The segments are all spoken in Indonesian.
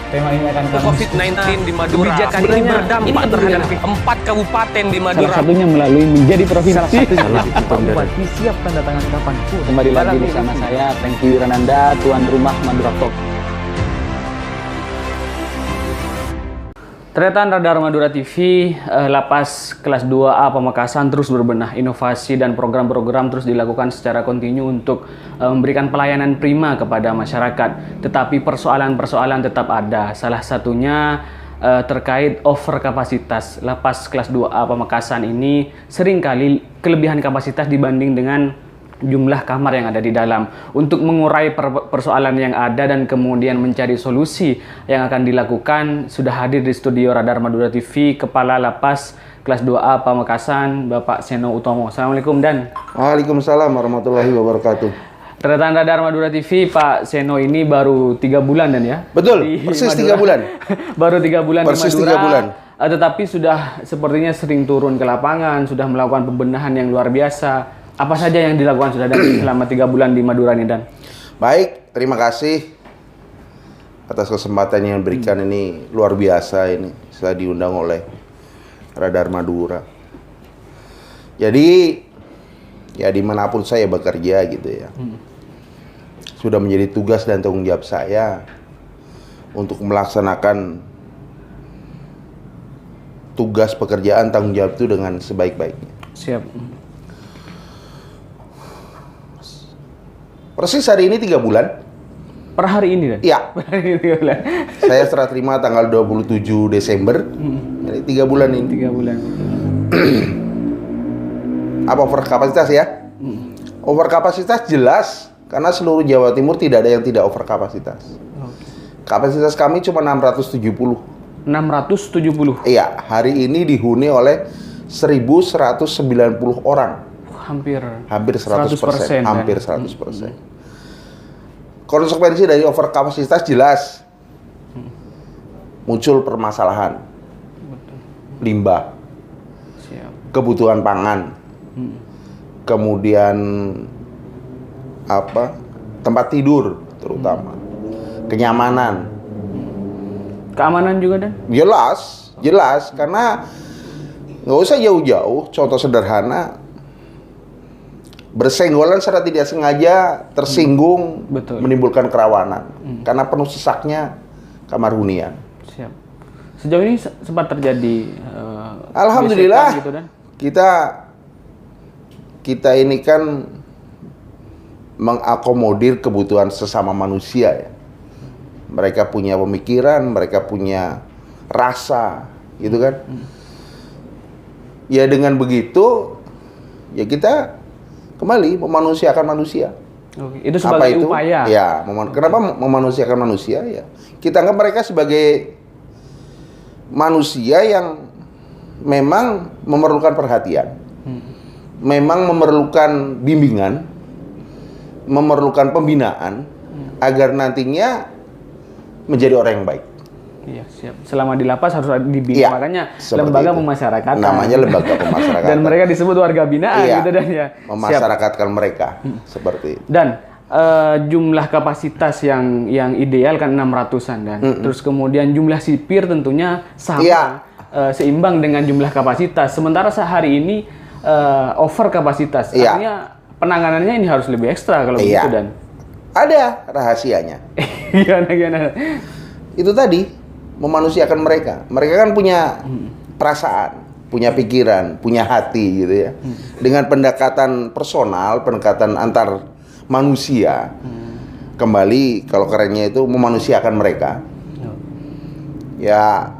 Tema ini akan kami COVID-19 di Madura. Kebijakan ini berdampak terhadap 4 kabupaten di Madura. salah satunya melalui menjadi provinsi. Bupati siap tanda tangan kapanpun. Kembali lagi bersama saya, Tengki Wirananda, tuan rumah Madura Talk. Deretan Radar Madura TV, Lapas Kelas 2A Pamekasan terus berbenah. Inovasi dan program-program terus dilakukan secara kontinu untuk memberikan pelayanan prima kepada masyarakat. Tetapi persoalan-persoalan tetap ada. Salah satunya terkait over kapasitas. Lapas Kelas 2A Pamekasan ini seringkali kelebihan kapasitas dibanding dengan jumlah kamar yang ada di dalam. Untuk mengurai persoalan yang ada dan kemudian mencari solusi yang akan dilakukan, sudah hadir di studio Radar Madura TV Kepala Lapas Kelas 2A Pamekasan, Bapak Seno Utomo. Assalamualaikum Dan. Waalaikumsalam warahmatullahi wabarakatuh. Deretan Radar Madura TV, Pak Seno ini baru 3 bulan Dan ya? Betul, persis 3 bulan. Baru 3 bulan persis di Madura. 3 bulan. Tetapi sudah sepertinya sering turun ke lapangan, sudah melakukan pembenahan yang luar biasa. Apa saja yang dilakukan sudah Dan selama 3 bulan di Madura ini Dan? Baik, terima kasih atas kesempatan yang diberikan. Ini luar biasa ini. Saya diundang oleh Radar Madura. Jadi, ya dimanapun saya bekerja gitu ya. Sudah menjadi tugas dan tanggung jawab saya untuk melaksanakan tugas pekerjaan tanggung jawab itu dengan sebaik-baiknya. Siap. Persis hari ini 3 bulan. Per hari ini Dan? Iya. Per hari ini 3 bulan. Saya serah terima tanggal 27 Desember. Jadi 3 bulan ini. 3 bulan. Apa over kapasitas ya? Over kapasitas jelas. Karena seluruh Jawa Timur tidak ada yang tidak over kapasitas. Kapasitas kami cuma 670. 670? Iya, hari ini dihuni oleh 1.190 orang. Hampir 100%. Hampir kan? 100%. Konsekuensi dari over kapasitas jelas. Muncul permasalahan. Limbah. Siap. Kebutuhan pangan. Kemudian tempat tidur terutama. Kenyamanan. Keamanan juga Dan? Jelas karena nggak usah jauh-jauh. Contoh sederhana, bersenggolan secara tidak sengaja tersinggung, Betul. menimbulkan kerawanan karena penuh sesaknya kamar hunian. Siap. Sejauh ini sempat terjadi Alhamdulillah gesekan gitu Dan? kita ini kan mengakomodir kebutuhan sesama manusia ya. Mereka punya pemikiran, mereka punya rasa, gitu kan? Ya dengan begitu, ya kita kembali memanusiakan manusia. Oke. Itu sebagai upaya. Ya, kenapa memanusiakan manusia ya? Kita anggap mereka sebagai manusia yang memang memerlukan perhatian. Memang memerlukan bimbingan, memerlukan pembinaan agar nantinya menjadi orang yang baik. Iya, siap. Selama di lapas harus dibimbing. Iya, Makanya lembaga itu. pemasyarakatan. Namanya lembaga pemasyarakatan. Dan mereka disebut warga binaan Iya, gitu Dan ya. memasyarakatkan mereka seperti itu. Dan jumlah kapasitas yang ideal kan 600-an Dan. Terus kemudian jumlah sipir tentunya sama Iya. Seimbang dengan jumlah kapasitas. Sementara sehari ini over kapasitas. Iya. Artinya penanganannya ini harus lebih ekstra kalau Iya. begitu Dan. Ada rahasianya. Gimana? Itu tadi memanusiakan mereka. Mereka kan punya perasaan, punya pikiran, punya hati gitu ya. Dengan pendekatan personal, pendekatan antar manusia. Kembali kalau kerennya itu memanusiakan mereka. Ya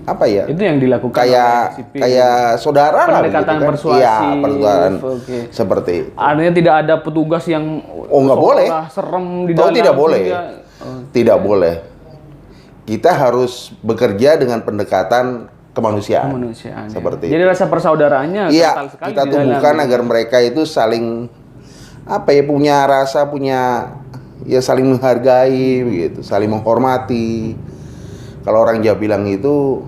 apa ya? Itu yang dilakukan kayak saudara lah gitu pendekatan kan. persuasif. Iya, pendekatan Oke. seperti itu. Artinya tidak ada petugas yang nggak boleh. serem di dalam. Tidak boleh. sehingga- Tidak boleh. Kita harus bekerja dengan pendekatan kemanusiaan. Kemanusiaan. Seperti Jadi itu. rasa persaudaraannya Iya, kental sekali kita di dalam. tumbuhkan agar mereka itu saling punya rasa, punya saling menghargai begitu, saling menghormati. Kalau orang Jawa bilang itu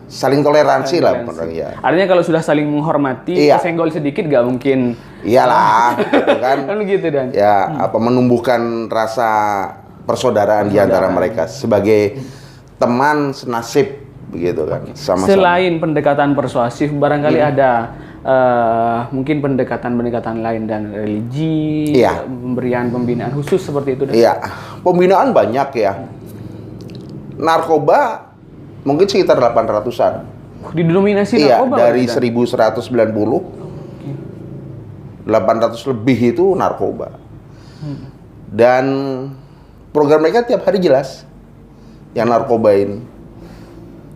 saling toleransi lah, Toleransi. ya. Artinya kalau sudah saling menghormati, Iya. kesenggol sedikit nggak mungkin. Iyalah, gitu kan. Kan begitu Dan. Ya, menumbuhkan rasa persaudaraan di antara mereka sebagai teman senasib, begitu kan. Sama-sama. Selain pendekatan persuasif, barangkali ada mungkin pendekatan-pendekatan lain dan religi, Iya. pemberian pembinaan khusus seperti itu. Dan. Iya, pembinaan banyak ya. Narkoba mungkin sekitar 800-an. Didominasi Iya, narkoba. dari Dan. 1190, 800 lebih itu narkoba. Dan program mereka tiap hari jelas. Yang narkoba ini.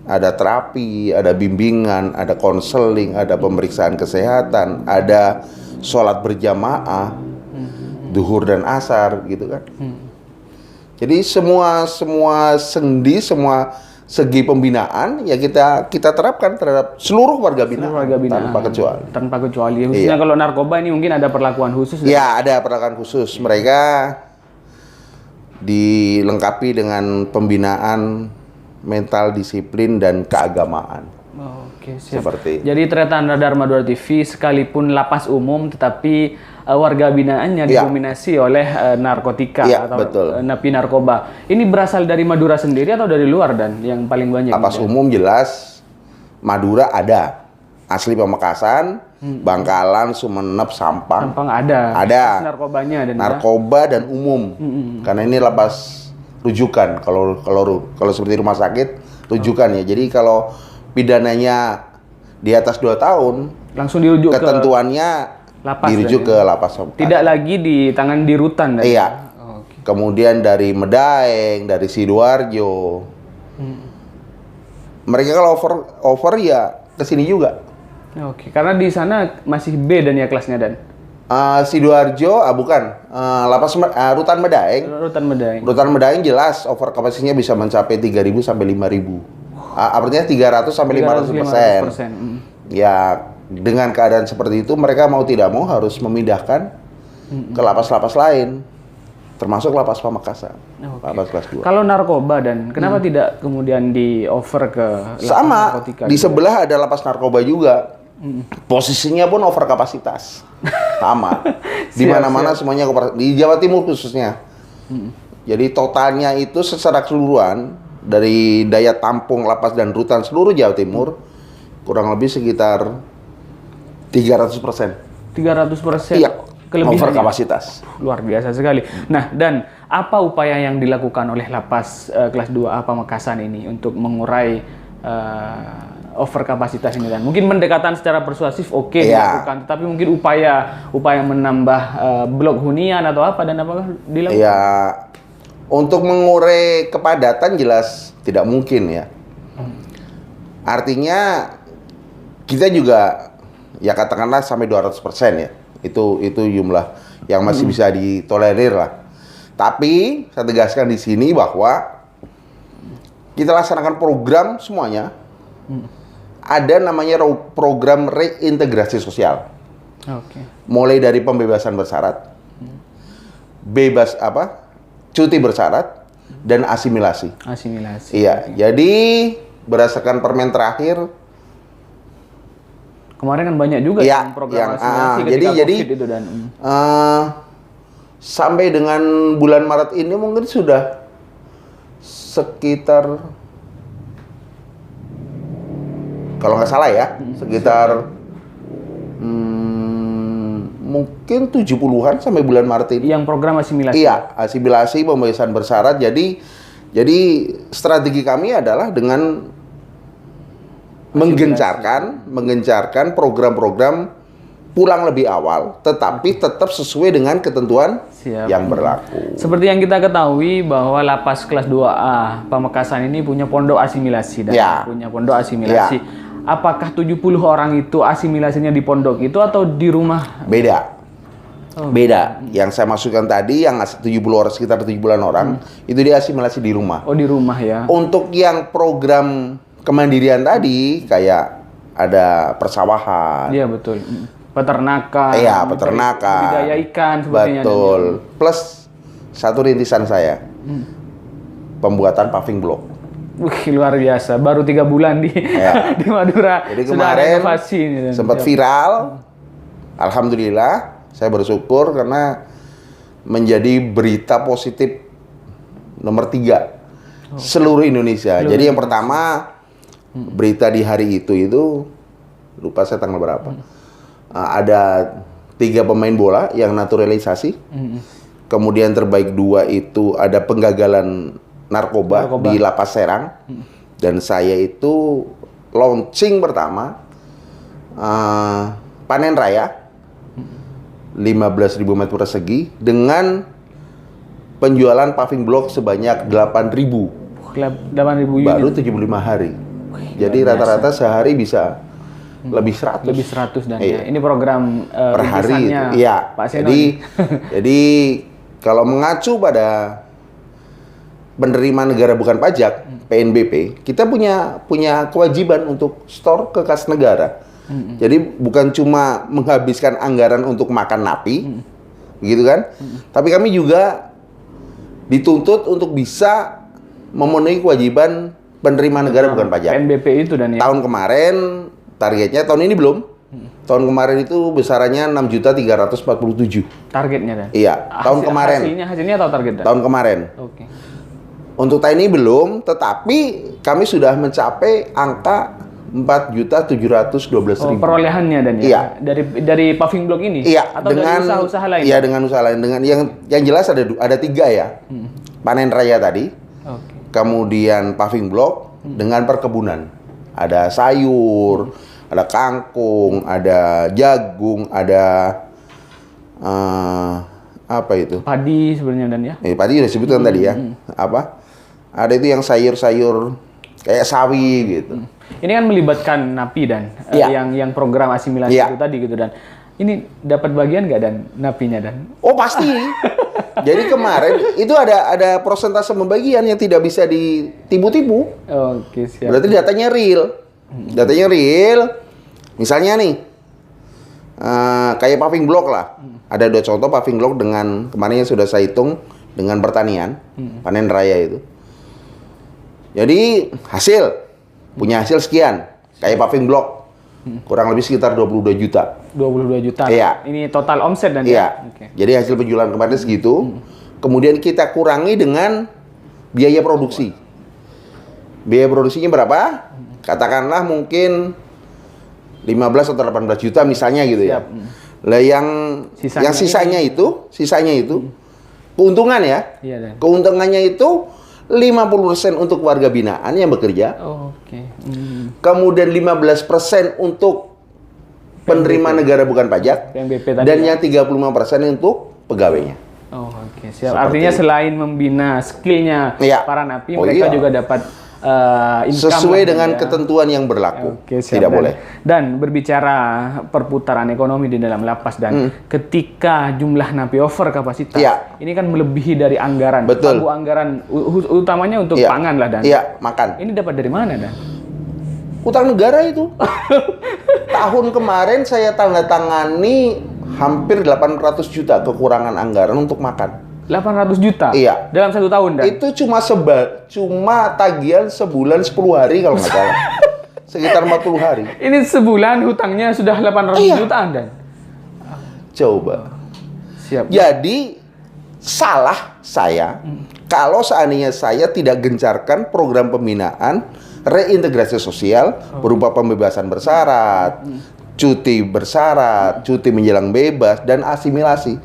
Ada terapi, ada bimbingan, ada konseling, ada pemeriksaan kesehatan, ada sholat berjamaah, duhur dan asar, gitu kan. Jadi semua sendi, semua segi pembinaan ya kita terapkan terhadap seluruh warga binaan, Warga binaan. tanpa kecuali. Tanpa kecuali. Khususnya Iya. kalau narkoba ini mungkin ada perlakuan khusus. Ya, ada perlakuan khusus. Mereka dilengkapi dengan pembinaan mental, disiplin, dan keagamaan. Oke, siap. Seperti Jadi ternyata Dharma Dua TV sekalipun lapas umum, tetapi warga binaannya Iya. didominasi oleh narkotika Iya, atau betul. napi narkoba. Ini berasal dari Madura sendiri atau dari luar Dan yang paling banyak? lapas Dan? umum jelas, Madura ada, asli Pamekasan, Bangkalan, Sumenep, Sampang, Sampang ada. Ada. Narkobanya dan narkoba dan umum. Karena ini lapas rujukan. Kalau seperti rumah sakit rujukan ya. Jadi kalau pidananya di atas 2 tahun, langsung dirujuk ketentuannya lapas dirujuk dan ke lapas Pamekasan. tidak lagi di tangan di rutan Dan? Iya. Oke. Kemudian dari Medaeng, dari Sidoarjo. Mereka kalau over ya ke sini juga. Oke, karena di sana masih B dan ya kelasnya Dan. Sidoarjo, bukan. Rutan Medaeng. Rutan Medaeng. Rutan Medaeng jelas over kapasitinya bisa mencapai 3.000 sampai 5.000. Artinya 300 sampai 500%. 500%. Ya, dengan keadaan seperti itu mereka mau tidak mau harus memindahkan ke lapas-lapas lain. Termasuk lapas Pamekasan. Oke. Lapas kelas 2. Kalau narkoba Dan kenapa tidak kemudian di over ke lapas Sama, narkotika di juga? sebelah ada lapas narkoba juga. Posisinya pun over kapasitas. Sama. Di mana-mana semuanya di Jawa Timur khususnya. Jadi totalnya itu secara keseluruhan dari daya tampung lapas dan rutan seluruh Jawa Timur kurang lebih sekitar 300%. 300% Iya, kelebihan over kapasitas. luar biasa sekali. Nah, Dan apa upaya yang dilakukan oleh lapas kelas 2A Pamekasan ini untuk mengurai over kapasitas ini Dan? Mungkin pendekatan secara persuasif oke Iya. dilakukan, tapi mungkin upaya menambah blok hunian atau apa Dan apakah dilakukan? Ya, untuk mengurai kepadatan jelas tidak mungkin ya. Artinya kita juga ya katakanlah sampai 200% ya. Itu jumlah yang masih bisa ditolerir lah. Tapi saya tegaskan di sini bahwa kita laksanakan program semuanya. Ada namanya program reintegrasi sosial. Oke. Mulai dari pembebasan bersyarat, cuti bersyarat, dan asimilasi. Asimilasi. Iya, jadi berdasarkan permen terakhir, Kemarin kan banyak juga Iya, yang program yang, asimilasi jadi- ketika jadi- COVID itu Dan. sampai dengan bulan Maret ini mungkin sudah sekitar, kalau nggak salah ya, sekitar mungkin 70-an sampai bulan Maret ini. Yang program asimilasi. Iya, asimilasi pembebasan bersyarat. Jadi strategi kami adalah dengan menggencarkan program-program pulang lebih awal, tetapi tetap sesuai dengan ketentuan Siap. yang berlaku. Seperti yang kita ketahui bahwa lapas kelas 2A Pamekasan ini punya pondok asimilasi dan Ya. punya pondok asimilasi. Apakah 70 orang itu asimilasinya di pondok itu atau di rumah? Beda. Oh. Beda. Yang saya maksudkan tadi, yang 70 orang, sekitar 70-an orang, itu dia asimilasi di rumah. Oh, di rumah ya. Untuk yang program kemandirian tadi, kayak ada persawahan, Iya betul. Peternakan. iya, peternakan, Budidaya ikan sepertinya. betul. Plus satu rintisan saya, pembuatan paving block. Wih, luar biasa. Baru 3 bulan di Ya. di Madura Jadi sudah ada kemarin inovasi ini, Dan. sempat viral. Alhamdulillah, saya bersyukur karena menjadi berita positif nomor 3 seluruh Indonesia. Jadi yang pertama berita di hari itu lupa saya tanggal berapa. Ada 3 pemain bola yang naturalisasi. Kemudian terbaik 2 itu ada penggagalan narkoba di Lapas Serang. Dan saya itu launching pertama panen raya 15.000 meter persegi dengan penjualan paving block sebanyak 8.000 8.000 unit. baru 75 hari. Jadi rata-rata sehari bisa lebih 100. Lebih 100 Dan Iya. ya. Ini program Per hari itu. rintisannya Iya. Pak Seno. Jadi kalau mengacu pada penerimaan negara bukan pajak PNBP, kita punya kewajiban untuk store ke kas negara. Jadi bukan cuma menghabiskan anggaran untuk makan napi, gitu kan? Tapi kami juga dituntut untuk bisa memenuhi kewajiban penerimaan negara bukan pajak. PNBP itu Dan ya. Tahun kemarin targetnya, tahun ini belum. Tahun kemarin itu besarannya 6.347. Targetnya Dan. Iya, tahun kemarin. Hasilnya atau target Dan? Tahun kemarin. Oke. Untuk tahun ini belum, tetapi kami sudah mencapai angka 4.712.000. Perolehannya Dan ya. Iya. Dari paving block ini. Iya, Atau dari usaha-usaha lain. Iya, dengan usaha lain. Dengan yang jelas ada 3 ya. Panen raya tadi. Oke. Kemudian paving block dengan perkebunan. Ada sayur, ada kangkung, ada jagung, ada apa itu? Padi sebenarnya Dan ya. Padi udah sebutkan tadi ya. Apa? Ada itu yang sayur-sayur kayak sawi gitu. Ini kan melibatkan napi Dan, Iya. yang program asimilasi Iya. itu tadi gitu Dan. Ini dapat bagian nggak Dan napinya Dan? Oh pasti. Jadi kemarin itu ada persentase pembagian yang tidak bisa ditipu-tipu. Oke, siap. Berarti datanya real. Datanya real. Misalnya nih, kayak paving block lah. Ada 2 contoh paving block dengan kemarin yang sudah saya hitung dengan pertanian, panen raya itu. Jadi punya hasil sekian, kayak paving block, kurang lebih sekitar 22 juta. 22 juta. Iya. Ini total omset Dan Iya. ya. Oke. Jadi hasil penjualan kemarin segitu. Kemudian kita kurangi dengan biaya produksi. Biaya produksinya berapa? Katakanlah mungkin 15 atau 18 juta misalnya gitu ya. Siap. Lah yang Sisanya sisanya itu keuntungan ya. Iya Dan. Keuntungannya itu 50% untuk warga binaan yang bekerja. Oke. Kemudian 15% untuk penerima negara bukan pajak. PNBP tadi. Dan ya? yang 35% untuk pegawainya. Oh, oke. Siap. Seperti Artinya itu. selain membina skillnya Iya. para napi, Oh, mereka iya. juga dapat income Sesuai lah, dengan ya. ketentuan yang berlaku. Oke, siap, Tidak Dan. boleh. Dan berbicara perputaran ekonomi di dalam lapas Dan, ketika jumlah napi over kapasitas, Iya. ini kan melebihi dari anggaran. Betul. Pagu anggaran utamanya untuk Iya. pangan lah Dan. Iya, makan. Ini dapat dari mana Dan? Utang negara itu. Tahun kemarin saya tanda tangani hampir 800 juta kekurangan anggaran untuk makan. 800 juta? Iya. Dalam 1 tahun Dan? Itu cuma tagihan sebulan 10 hari kalau nggak salah. Sekitar 40 hari. Ini sebulan hutangnya sudah 800 Iya. jutaan Dan? Coba. Siap. Jadi salah saya kalau seandainya saya tidak gencarkan program pembinaan reintegrasi sosial berupa pembebasan bersyarat, cuti bersyarat, cuti menjelang bebas dan asimilasi.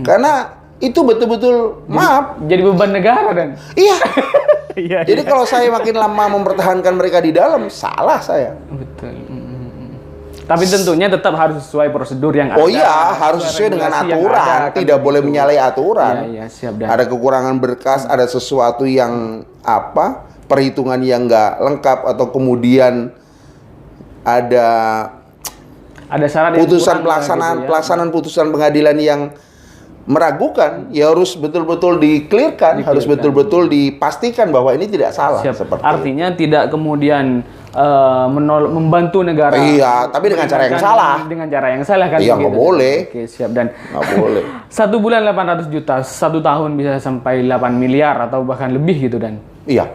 Karena itu betul-betul maaf. Jadi beban negara Dan? Iya. Iya. Jadi kalau saya makin lama mempertahankan mereka di dalam, salah saya. Betul. Tapi tentunya tetap harus sesuai prosedur yang ada. Oh iya, harus sesuai dengan regulasi yang aturan, ada, kan tidak boleh begitu. menyalahi aturan. Iya, iya, siap Dan. Ada kekurangan berkas, ada sesuatu yang perhitungan yang nggak lengkap atau kemudian ada syarat yang putusan kurang, pelaksanaan putusan pengadilan yang meragukan, ya harus betul-betul di-clearkan, harus betul-betul dipastikan bahwa ini tidak salah. Siap. Seperti Artinya tidak kemudian membantu negara. Iya, tapi dengan cara yang Dengan- salah. Dengan cara yang salah kan? Iya, nggak begitu. boleh. Oke, siap Dan. nggak boleh. 1 bulan 800 juta, 1 tahun bisa sampai 8 miliar atau bahkan lebih gitu Dan. Iya.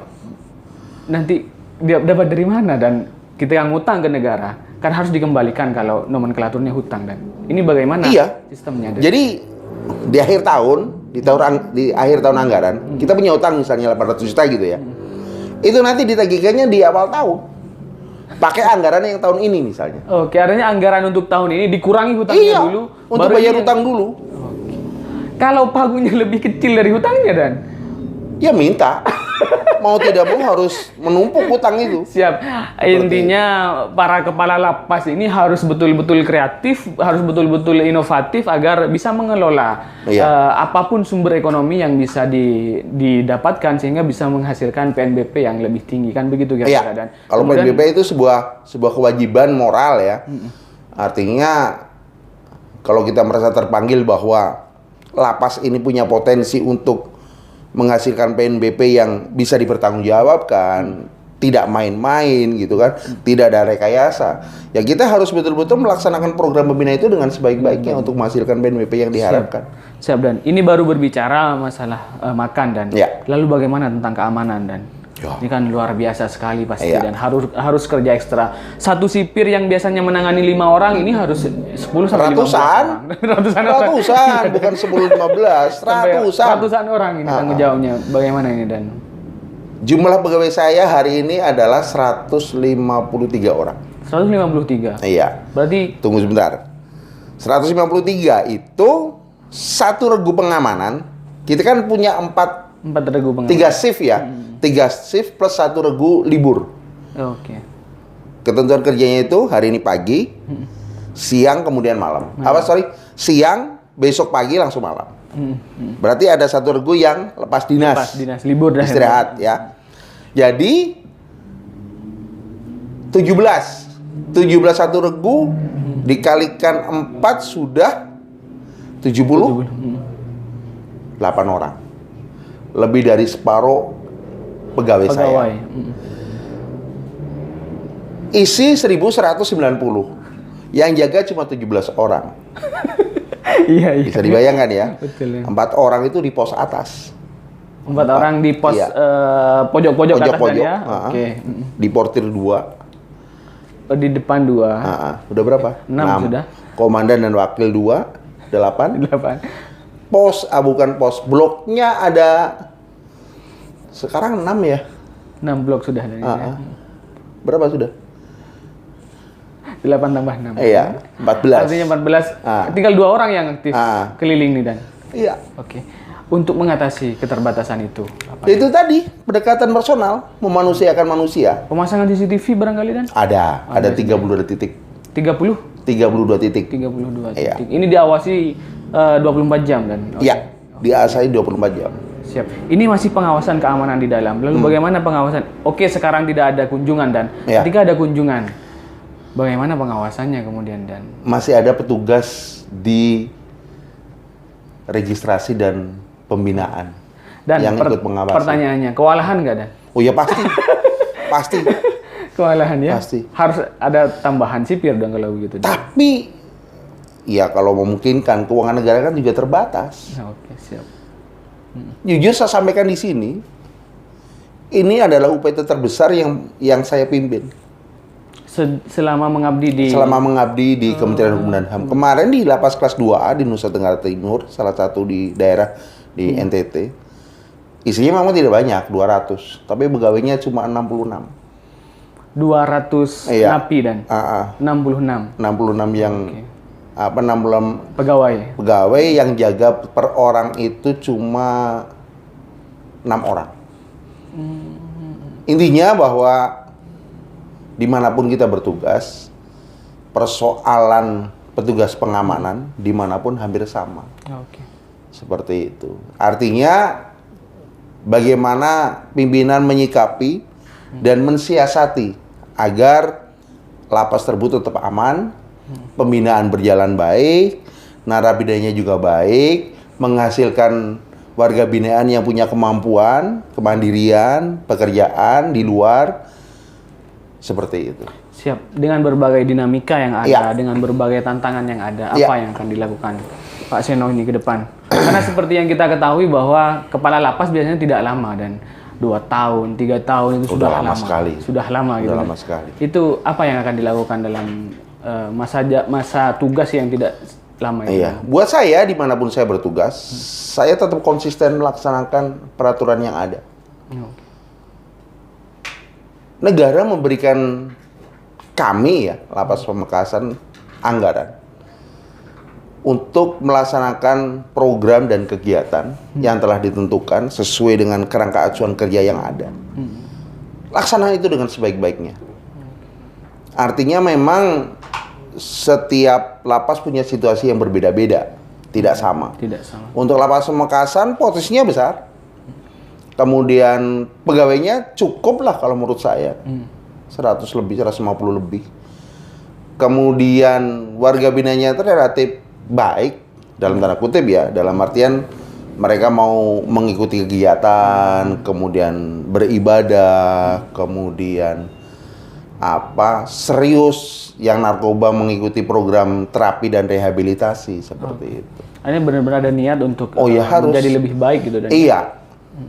nanti dia dapat dari mana, dan kita yang ngutang ke negara kan harus dikembalikan kalau nomenklaturnya hutang, dan ini bagaimana Iya. sistemnya? Dan? Jadi di akhir tahun, di akhir tahun anggaran, kita punya utang misalnya 800 juta gitu ya. Itu nanti ditagihkannya di awal tahun. Pakai anggaran yang tahun ini misalnya. Oke, artinya anggaran untuk tahun ini dikurangi hutangnya Iya, dulu. untuk baru bayar ini- utang dulu. Kalau pagunya lebih kecil dari hutangnya, dan Ya minta. Mau tidak mau harus menumpuk utang itu. siap. Intinya para kepala lapas ini harus betul-betul kreatif, harus betul-betul inovatif agar bisa mengelola Iya. apapun sumber ekonomi yang bisa didapatkan sehingga bisa menghasilkan PNBP yang lebih tinggi, kan begitu kira-kira. Iya. Dan Kalau kemudian- PNBP itu sebuah kewajiban moral ya. Artinya kalau kita merasa terpanggil bahwa lapas ini punya potensi untuk menghasilkan PNBP yang bisa dipertanggungjawabkan, tidak main-main gitu kan, tidak ada rekayasa. Ya kita harus betul-betul melaksanakan program pembina itu dengan sebaik-baiknya untuk menghasilkan PNBP yang diharapkan. Siap, dan ini baru berbicara masalah makan, dan Ya. lalu bagaimana tentang keamanan, dan Ya. ini kan luar biasa sekali pasti, Iya. dan harus kerja ekstra. Satu sipir yang biasanya menangani 5 orang ini harus 10 sampai 15 Ratusan. orang. Ratusan orang. Ratusan, bukan 10-15, Sampai ratusan. ratusan orang ini tanggung jawabnya. Bagaimana ini, dan Jumlah pegawai saya hari ini adalah 153 orang. 153. Iya. Berarti Tunggu sebentar. 153 itu satu regu pengamanan. Kita kan punya 4 regu pengamanan. 3 shift ya. 3 shift plus 1 regu libur. Oke. Ketentuan kerjanya itu hari ini pagi, siang kemudian malam. Siang, besok pagi langsung malam. Berarti ada 1 regu yang lepas dinas. Pas dinas libur dah. Istirahat ya. Jadi 17 satu regu dikalikan 4 sudah 78 orang. Lebih dari separuh pegawai saya. Pegawai. Isi 1190. Yang jaga cuma 17 orang. Iya, iya. Bisa dibayangkan ya. Betul ya. 4 orang itu di pos atas. 4 orang di pos Iya. pojok-pojok atas Pojok-pojok. ya. Heeh. Oke. Di portir 2. Di depan 2. Udah berapa? 6 sudah. Komandan dan wakil 2, 8. 8. Pos, bukan pos. Bloknya ada sekarang 6 ya. 6 blok sudah dari Berapa sudah? 8 tambah 6. Iya, 14. Artinya 14. Ah. Tinggal 2 orang yang aktif keliling nih, dan. Iya. Oke. Untuk mengatasi keterbatasan itu, apa? Itu tadi pendekatan personal, memanusiakan manusia. Pemasangan CCTV barangkali, dan? Ada 32 titik. 30? 32 titik. 32 Iya. titik. Ini diawasi 24 jam, dan? Oke. Iya, diasai 24 jam. Siap. Ini masih pengawasan keamanan di dalam. Lalu bagaimana pengawasan? Oke, sekarang tidak ada kunjungan, dan Iya. ketika ada kunjungan, bagaimana pengawasannya kemudian, dan? Masih ada petugas di registrasi dan pembinaan Dan yang ikut mengawasi. pertanyaannya, kewalahan nggak, dan? Oh ya pasti. Pasti. Kewalahan ya? Pasti. Harus ada tambahan sipir dong kalau begitu. Dan? Tapi ya kalau memungkinkan, keuangan negara kan juga terbatas. Nah, oke, siap. Jujur saya sampaikan di sini, ini adalah UPT terbesar yang saya pimpin Selama mengabdi di... Kementerian Hukum dan HAM. Kemarin di Lapas Kelas 2A di Nusa Tenggara Timur, salah satu di daerah di NTT. Isinya memang tidak banyak, 200, tapi pegawainya cuma 66. 200 Iya. napi, dan? 66 66 yang 66 pegawai. pegawai yang jaga per orang itu cuma 6 orang. Intinya bahwa dimanapun kita bertugas, persoalan petugas pengamanan dimanapun hampir sama. Oke. Seperti itu. Artinya bagaimana pimpinan menyikapi dan mensiasati agar lapas tersebut tetap aman, pembinaan berjalan baik, narapidanya juga baik, menghasilkan warga binaan yang punya kemampuan, kemandirian, pekerjaan di luar, seperti itu. Siap. Dengan berbagai dinamika yang ada, Iya. dengan berbagai tantangan yang ada, Iya. apa yang akan dilakukan Pak Seno ini ke depan? Karena seperti yang kita ketahui bahwa kepala lapas biasanya tidak lama, dan 2 tahun, 3 tahun itu Udah sudah lama sekali. Sudah lama gitu. Udah kan. lama sekali. Itu apa yang akan dilakukan dalam masa tugas yang tidak lama itu? Iya, buat saya dimanapun saya bertugas, saya tetap konsisten melaksanakan peraturan yang ada. Oke. Negara memberikan kami ya, Lapas Pamekasan, anggaran untuk melaksanakan program dan kegiatan yang telah ditentukan sesuai dengan kerangka acuan kerja yang ada. Laksanakan itu dengan sebaik-baiknya. Artinya memang setiap lapas punya situasi yang berbeda-beda, tidak sama. Tidak sama. Untuk Lapas Pamekasan posisinya besar. Kemudian pegawainya cukup lah kalau menurut saya. 100 lebih, 150 lebih. Kemudian warga binanya itu relatif baik, dalam tanda kutip ya, dalam artian mereka mau mengikuti kegiatan, kemudian beribadah, kemudian serius yang narkoba mengikuti program terapi dan rehabilitasi seperti itu. Ini benar-benar ada niat untuk Oh ya, harus. menjadi lebih baik gitu dan Iya,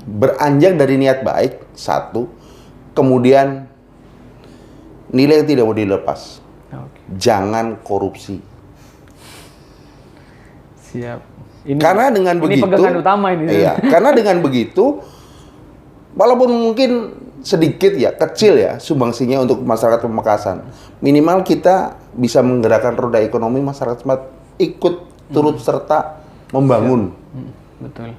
beranjak dari niat baik, satu, kemudian nilai yang tidak mau dilepas. Oke. Jangan korupsi. Siap. Karena dengan begitu, pegangan utama ini. Iya, karena dengan begitu, walaupun mungkin sedikit ya, kecil ya, sumbangsinya untuk masyarakat Pamekasan, minimal kita bisa menggerakkan roda ekonomi masyarakat ikut turut serta membangun. Betul.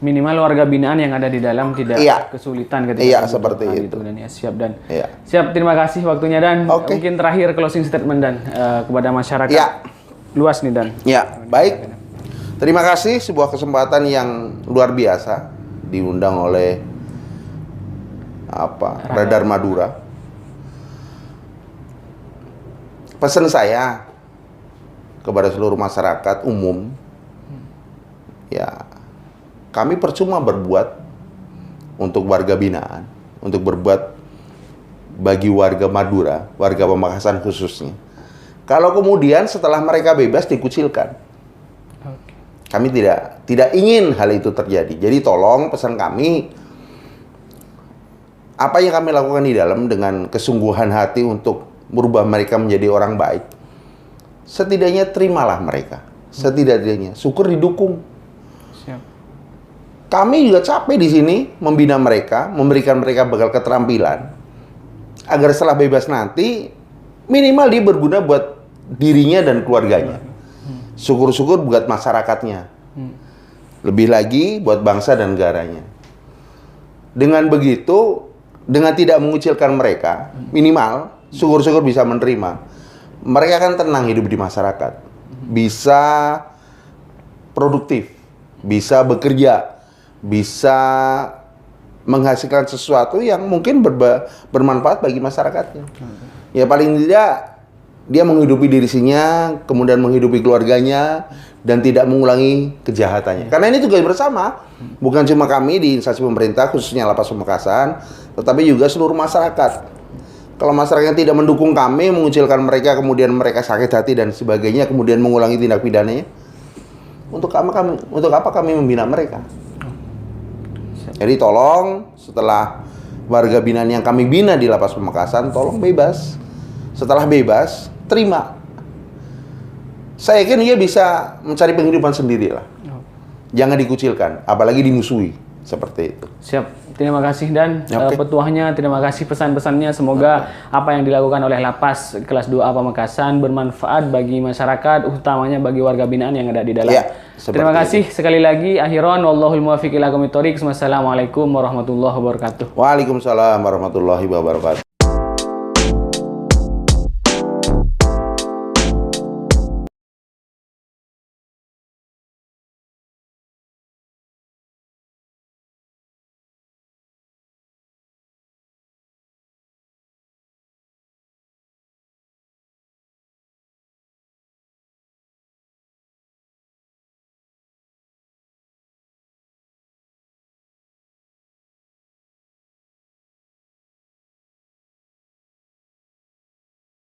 Minimal warga binaan yang ada di dalam tidak kesulitan ketika seperti membutuhkan itu. Dan ya, siap dan Iya. siap. Terima kasih waktunya dan Oke. mungkin terakhir closing statement dan kepada masyarakat Iya. luas nih dan. Ya, baik. Terima kasih, sebuah kesempatan yang luar biasa diundang oleh Radar Madura. Pesan saya kepada seluruh masyarakat umum, ya, kami percuma berbuat untuk warga binaan, untuk berbuat bagi warga Madura, warga Pamekasan khususnya. Kalau kemudian setelah mereka bebas dikucilkan, kami tidak ingin hal itu terjadi. Jadi tolong pesan kami, apa yang kami lakukan di dalam dengan kesungguhan hati untuk merubah mereka menjadi orang baik, setidaknya terimalah mereka. Setidaknya syukur didukung. Siap. Kami juga capek di sini membina mereka, memberikan mereka bekal keterampilan agar setelah bebas nanti minimal dia berguna buat dirinya dan keluarganya. Syukur-syukur buat masyarakatnya. Lebih lagi buat bangsa dan negaranya. Dengan begitu, dengan tidak mengucilkan mereka, minimal syukur-syukur bisa menerima. Mereka akan tenang hidup di masyarakat. Bisa produktif, bisa bekerja, bisa menghasilkan sesuatu yang mungkin bermanfaat bagi masyarakatnya. Ya paling tidak dia menghidupi dirinya, kemudian menghidupi keluarganya, dan tidak mengulangi kejahatannya. Karena ini tugas bersama, bukan cuma kami di instansi pemerintah, khususnya Lapas Pamekasan, tetapi juga seluruh masyarakat. Kalau masyarakat tidak mendukung kami, mengucilkan mereka, kemudian mereka sakit hati dan sebagainya, kemudian mengulangi tindak pidananya, untuk apa kami membina mereka? Jadi tolong, setelah warga binaan yang kami bina di Lapas Pamekasan, tolong bebas. Setelah bebas, terima. Saya yakin dia bisa mencari penghidupan sendiri lah. Jangan dikucilkan, apalagi dimusuhi. Seperti itu. Siap. Terima kasih dan Oke. petuahnya, terima kasih pesan-pesannya. Semoga apa yang dilakukan oleh Lapas kelas 2A Pamekasan bermanfaat bagi masyarakat, utamanya bagi warga binaan yang ada di dalam. Ya, seperti terima kasih sekali lagi. Akhiran, wallahul muwaffiq ila aqwamit thoriq. Wassalamualaikum warahmatullahi wabarakatuh. Waalaikumsalam warahmatullahi wabarakatuh.